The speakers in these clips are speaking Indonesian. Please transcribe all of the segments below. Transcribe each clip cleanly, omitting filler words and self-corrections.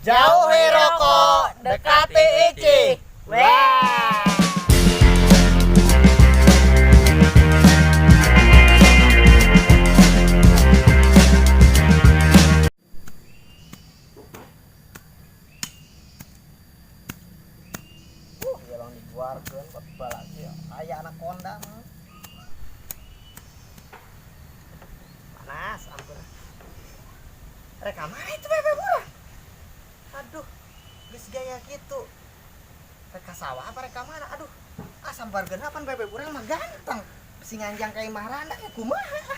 Jauhi rokok, dekati icih. Wah. Gelong dikeluarkeun buat balak ya. Aya anak kondang. Panas ampun. Rekaman itu bebe murah. Aduh, geus gaya gitu. Reka sawah apa reka mana? Aduh, sambargeuna pan bebe urang mah ganteng. Si nganjang ka imah randa ya kumaha?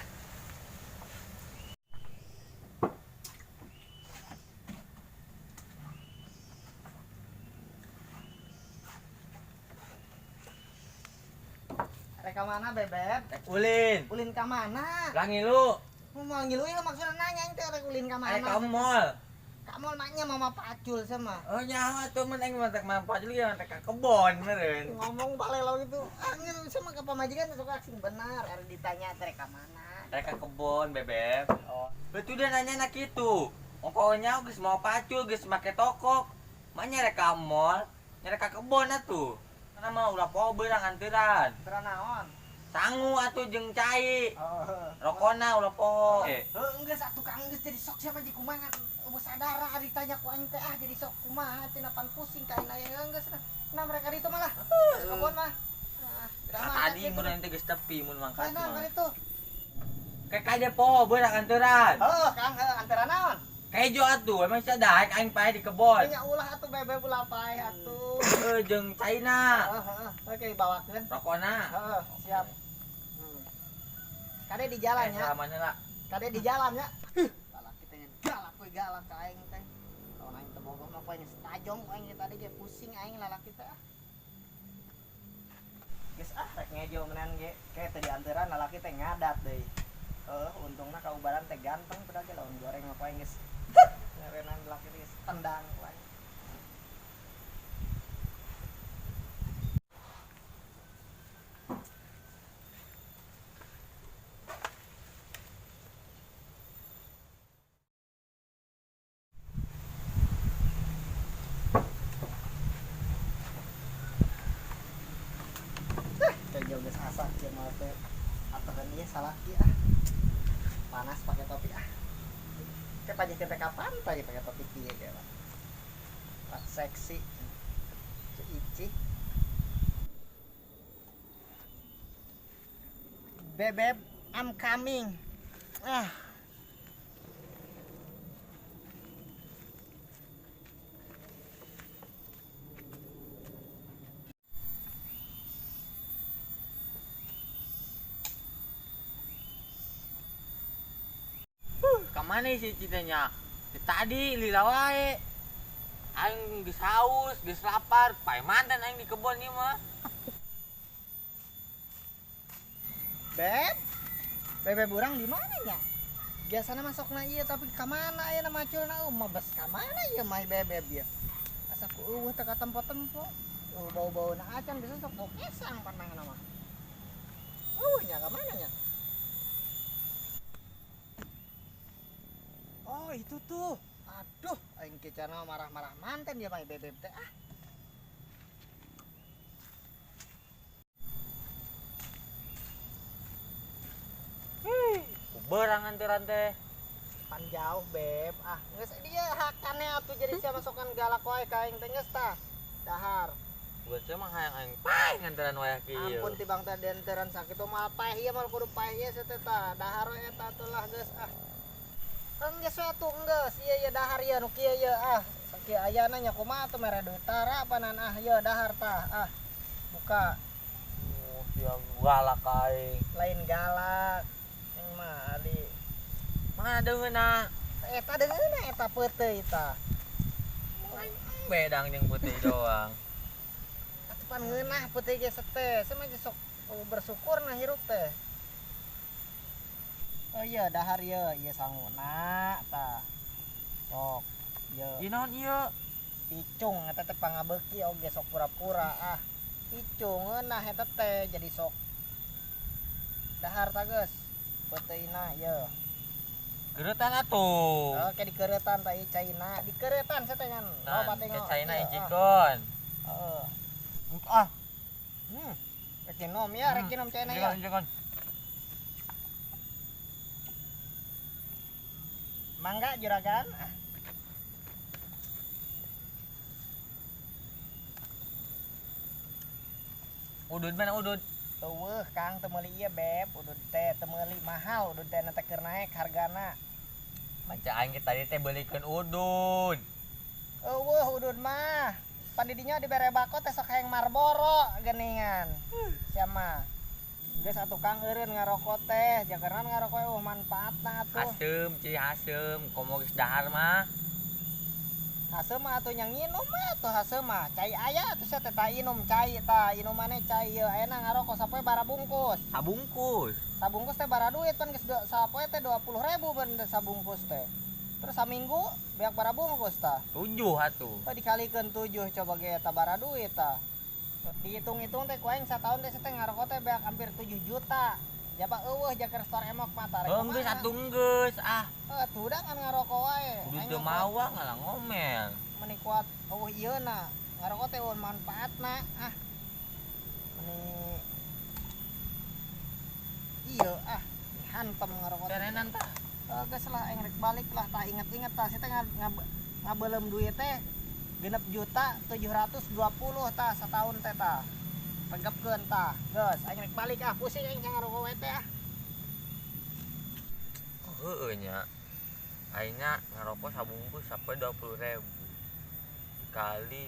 Reka mana bebeb? Ulin, Ulin ka mana? lang ngilu, Mau ngiluin maksudnya nanya ente rek ulin ka ay mana? ka mall. Kamu maknya mama pacul sama. Oh nyawa tuh men aing mantek manfaat juga mantek ka kebon meureun. Ngomong balelo gitu. Angin sama ke pamajikan sok asing benar. Are ditanya rek ka mana? Rek ka kebon bebeb. Oh. Betul dia nanya nak kitu. Ongkonya geus mau pacul geus make toko. Manya rek ka mall, nyarek ka kebon atuh. Karena mah ulah poe beurang anteuran. Tera naon? Sangu atuh jeung cai. Oh. Rokona ulah poe. Enggak satu kang geus jadi sok siapa di kumaha? Sadara hari tanya ku aing teh jadi sok kumaha teh napan pusing ka aing geus nah mereka ditu malah. Kebon mah. Tadi mun ente geus tepi mun mangkat Nah, mah. itu. Kayak kade poe beurang anteuran. Kang antara naon? Kejo atuh emang sadaek aing pae di kebon. Nya ulah atuh bebe ulah pae atuh. Jeung caina. Oke bawakeun. Rokona. Siap. Kade di jalan nya. Salamana lah. Kade di jalan nya. Lalaki teh galak we galak ka aing teh. Lawan aing teh bogoh mah poe geus tajong aing tadi ge pusing aing lalaki teh. Geus rek ngejo menan ge kayak teh di anteuran lalaki teh ngadat deui. Untungna kaubaran teh ganteng pada ge lawan goreng mah poe geus. Ngarenan lalaki teh geus tendang ku aing. Kayak geus asak jeung mah teh aturan ieu salaki panas pakai topi kayak pajih teh kapan pajih pakai topi kieu ge Pak seksi Ici Bebeb I'm coming Kamana sih citanya? Tadi lila wae. Aing geus haus, geus lapar, pae mantan aing di kebon ieu mah. Bebeb urang di mana nya? Biasana masukna ieu tapi ka mana aya na maculna mah bes ka mana ieu mah bebeb ieu. Asa ku teh ka tempo-tempo. Bau-bauna acan bisa sok bau kesang pandangan mah. Nya ka mana nya? Oh itu tuh. Aduh, aing kecana marah-marah manten dia mah bebeb teh Kuberang anteuran teh. pan jauh beb geus dia hakane atuh jadi sia masukan galak wae ka aing teh geus tah dahar Buat saya mah hayang aing pae nganteran wae kieu. ampun tibang teh denteran sakitu mal paeh ieu mal kudu paeh ieu teh tah dahar we eta atulah geus geus we atuh geus ieu dahar ieu nu kieu ieu sakieu ayana nya kumaha atuh mere duit tara panan ieu dahar tah buka Yang galak aing. lain galak yang mah ali Mana deungeuna? eta deungeuna eta peuteuy tah Bedang jeung putih doang. atuh pan ngeunah peuteuy ge sete sama ge sok bersyukur na hirup teh oh iya dahar ieu sanguna tah sok ieu Ieu naon ieu? picung eta teh pangabeuki oge sok pura-pura picung ngeunah eta teh jadi sok dahar tah geus peuteina ieu Geretan atuh. Oke di keretan tah ieu China, di keretan saya tanya. Nah, Loba tengok. ke China Iya, icikon. Heeh. Ah. Rek nom ya, rek nom China ya. Icikon. Mangga juragan. Udud mana udud? Eueuh Kang teu meuli ieu beb, udud teh teu meuli mahal, udud teh nanti keur naek hargana. Maca aing tadi teh beulikeun udud. Eueuh udud mah. Pan di dinya dibere bako teh sok hayang Marlboro geuningan. Sia mah. Geus atuh Kang eureun ngarokok teh, jageran ngarokok manfaatna atuh. Asem, cih asem, komo geus dahar mah. Haseum mah atuh nya nginum mah atuh haseum mah. Cai aya atuh sia teh tah inum cai tah, inumane cai ieu ayeuna ngarokok sapoe bara bungkus. Sabungkus. Sabungkus teh bara duit pan geus sapoe teh 20.000 beun sabungkus teh. Terus saminggu beak bara bungkus tah. 7 atuh. Oh dikalikeun 7 coba ge eta bara duit tah. Dihitung-hitung teh ku aing sataun teh teh ngarokok teh beak hampir 7 juta. Japa eueuh jaker store emok mah tah. Geus atuh geus ah. Tuh udah kan ngarokok wae. Udud teu mawa ngalah ngomel. Meni kuat eueuh ieuna. Ngarokok teh eueuh manfaatna ah. Meni ieu ah hantem ngarokok. Terenan tah. Geus lah aing rek balik lah tah inget-inget tah kita ngabeulem duit teh 6.720.000 tah sataun teh tah. Pegepkeun tah. Geus aing rek balik ah pusing aing ngarokok we teh ah. Heueuh nya. Aingna ngarokok sabungkus sampai 20.000. Dikali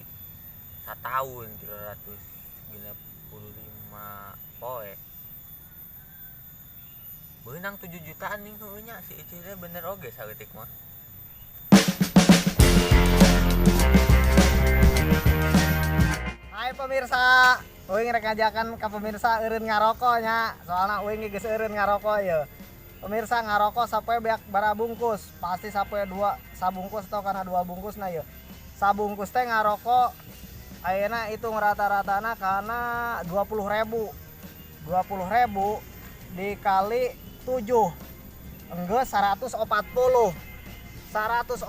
satahun 365 poe. Beunang 7 jutaan ning heueuh nya si Icih teh bener oge saeutik mah. Hai pemirsa, uing rek ngajakan ka pemirsa eureun ngarokok nya. Soalna uing geus eureun ngarokok ieu. Pemirsa ngarokok sapoe beak bara bungkus, pasti sapoe 2 sabungkus atau kana 2 bungkus na ieu. Sabungkus teh ngarokok ayeuna hitung rata-ratana kana 20.000. 20.000 dikali 7 enggeus 140. 140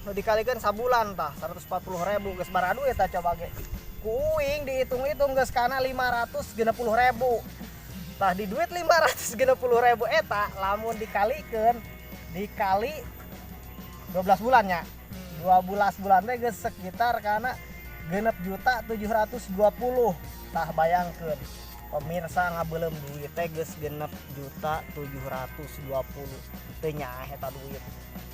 nu dikalikeun sabulan tah 140.000 geus bara duit tah coba ge. Ku uing dihitung-hitung geus kana 560.000. Tah di duit 560.000 eta lamun dikali 12 bulan nya. 12 bulan teh geus sekitar kana 6.720.000. Tah bayangkeun pemirsa ngabeulem duit teh geus 6.720.000. Teu nyaah eta duit.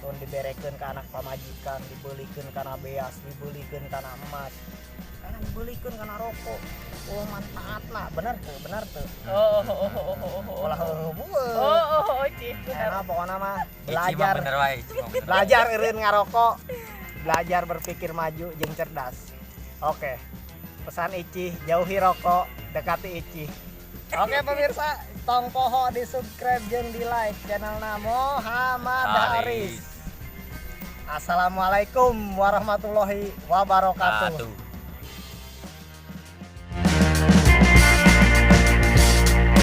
Mun diberekeun ka anak pamajikan, dibelikeun kana beas, dibelikeun kana emas. Kana dibelikeun kana rokok. Oh manfaatna, bener tuh. Ulah heueuh. Cih. Nah, pokoknya mah Icih mah bener wae, Icih mah bener. belajar eureun ngarokok, belajar berpikir maju jeung cerdas. Oke. Pesan Icih, jauhi rokok, dekati Icih. Oke pemirsa, tong poho di subscribe jeung di like channelna Muhammad Haris. Assalamualaikum warahmatullahi wabarakatuh.